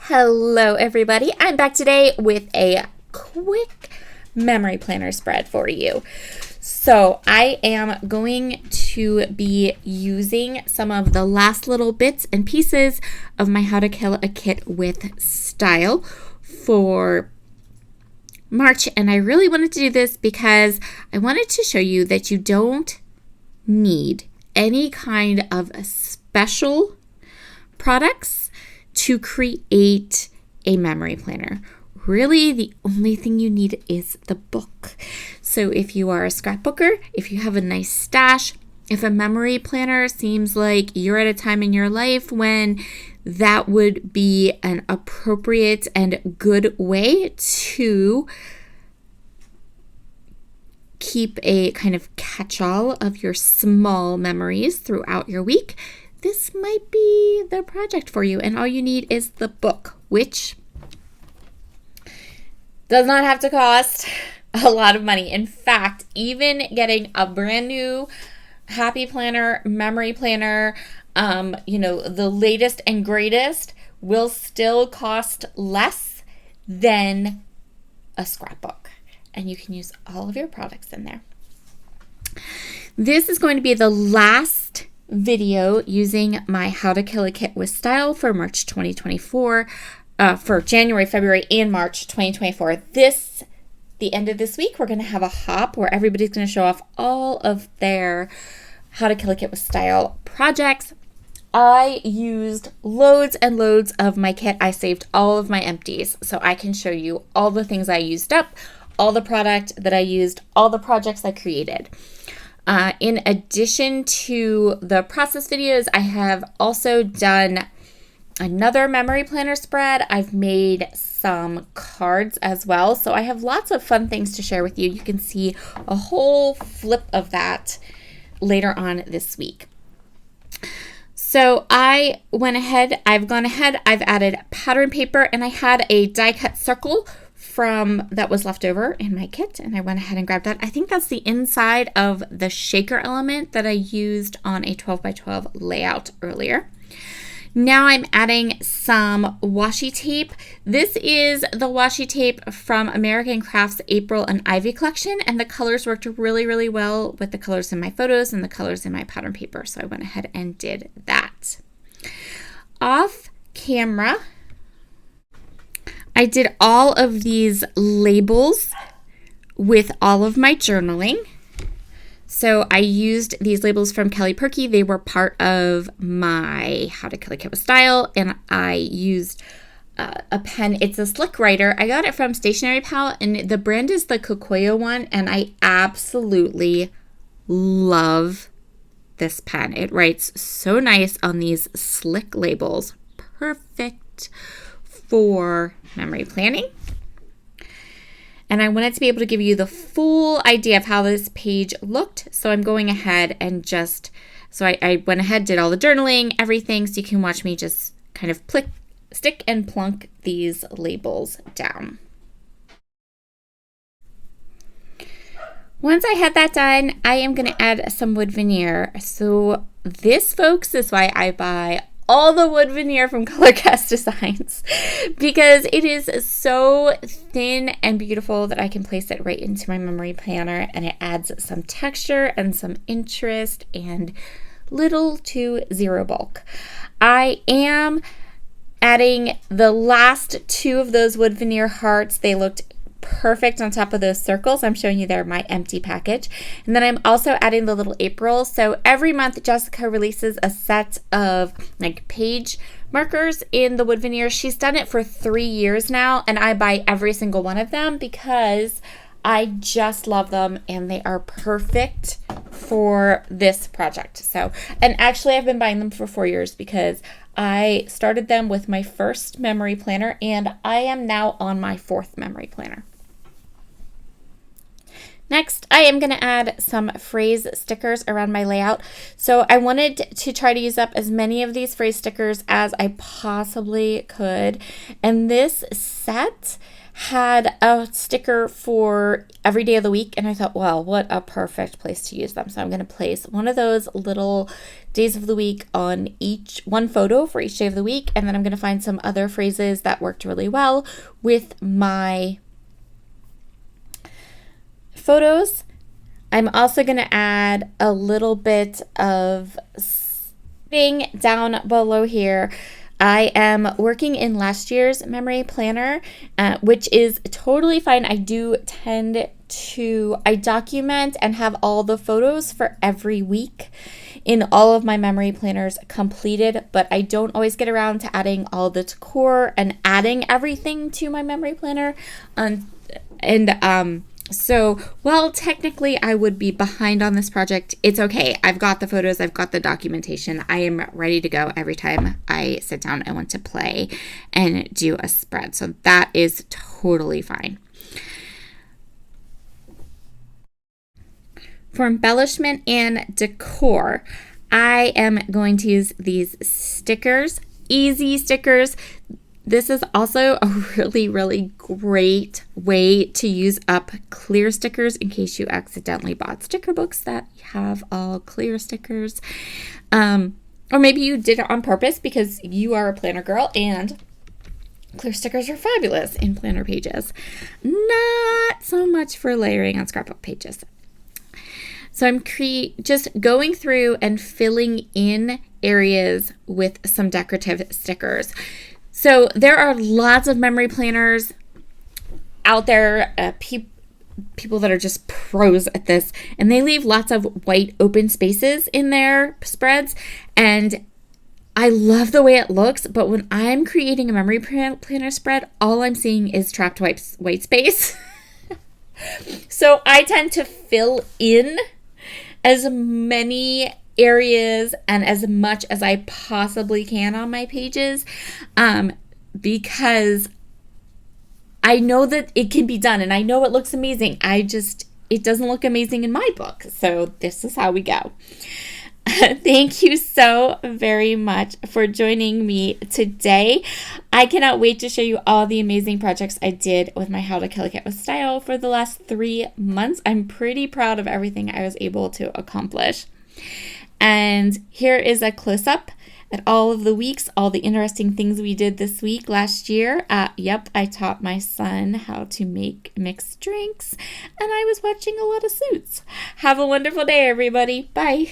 Hello everybody, I'm back today with a quick memory planner spread for you. So I am going to be using some of the last little bits and pieces of my How to Kill a Kit with Style for March, and I really wanted to do this because I wanted to show you that you don't need any kind of special products to create a memory planner. Really, the only thing you need is the book. So if you are a scrapbooker, if you have a nice stash, if a memory planner seems like you're at a time in your life when that would be an appropriate and good way to keep a kind of catch-all of your small memories throughout your week, this might be the project for you. And all you need is the book, which does not have to cost a lot of money. In fact, even getting a brand new Happy Planner, Memory Planner, the latest and greatest will still cost less than a scrapbook. And you can use all of your products in there. This is going to be the last video using my How to Kill a Kit with Style for March 2024, for January, February, and March 2024. The end of this week, we're going to have a hop where everybody's going to show off all of their How to Kill a Kit with Style projects. I used loads and loads of my kit. I saved all of my empties so I can show you all the things I used up, all the product that I used, all the projects I created. In addition to the process videos, I have also done another memory planner spread. I've made some cards as well. So I have lots of fun things to share with you. You can see a whole flip of that later on this week. So I've gone ahead, I've added pattern paper, and I had a die cut circle that was left over in my kit, and I went ahead and grabbed that. I think that's the inside of the shaker element that I used on a 12 by 12 layout earlier. Now I'm adding some washi tape. This is the washi tape from American Crafts April and Ivy collection, and the colors worked really, really well with the colors in my photos and the colors in my pattern paper, so I went ahead and did that. Off camera, I did all of these labels with all of my journaling. So I used these labels from Kelly Perky. They were part of my How to Kill a Kit with Style, and I used a pen. It's a Slick Writer. I got it from Stationery Pal, and the brand is the Cocoyo one, and I absolutely love this pen. It writes so nice on these slick labels. Perfect for memory planning. And I wanted to be able to give you the full idea of how this page looked. So I'm going ahead and I went ahead, did all the journaling, everything, so you can watch me just kind of stick and plunk these labels down. Once I had that done, I am going to add some wood veneer. So this, folks, is why I buy all the wood veneer from Colorcast Designs, because it is so thin and beautiful that I can place it right into my memory planner, and it adds some texture and some interest and little to zero bulk. I am adding the last two of those wood veneer hearts. They looked perfect on top of those circles. I'm showing you there my empty package. And then I'm also adding the little April. So every month Jessica releases a set of page markers in the wood veneer. She's done it for 3 years now, and I buy every single one of them because I just love them and they are perfect for this project. So, and actually I've been buying them for 4 years because I started them with my first memory planner, and I am now on my 4th memory planner. Next, I am going to add some phrase stickers around my layout. So I wanted to try to use up as many of these phrase stickers as I possibly could. And this set had a sticker for every day of the week. And I thought, well, what a perfect place to use them. So I'm going to place one of those little days of the week on one photo for each day of the week. And then I'm going to find some other phrases that worked really well with my photos. I'm also going to add a little bit of thing down below here. I am working in last year's memory planner, which is totally fine. I document and have all the photos for every week in all of my memory planners completed, but I don't always get around to adding all the decor and adding everything to my memory planner. So while technically I would be behind on this project, it's okay. I've got the photos, I've got the documentation. I am ready to go every time I sit down and want to play and do a spread. So that is totally fine. For embellishment and decor, I am going to use these stickers, easy stickers. This is also a really, really great way to use up clear stickers in case you accidentally bought sticker books that have all clear stickers. Or maybe you did it on purpose because you are a planner girl and clear stickers are fabulous in planner pages. Not so much for layering on scrapbook pages. So I'm just going through and filling in areas with some decorative stickers. So there are lots of memory planners out there, people that are just pros at this, and they leave lots of white open spaces in their spreads. And I love the way it looks, but when I'm creating a memory planner spread, all I'm seeing is trapped white space. So I tend to fill in as many areas and as much as I possibly can on my pages, because I know that it can be done and I know it looks amazing. It doesn't look amazing in my book. So this is how we go. Thank you so very much for joining me today. I cannot wait to show you all the amazing projects I did with my How to Kill a Cat with Style for the last 3 months. I'm pretty proud of everything I was able to accomplish. And here is a close-up at all of the weeks, all the interesting things we did this week, last year. I taught my son how to make mixed drinks, and I was watching a lot of Suits. Have a wonderful day, everybody. Bye.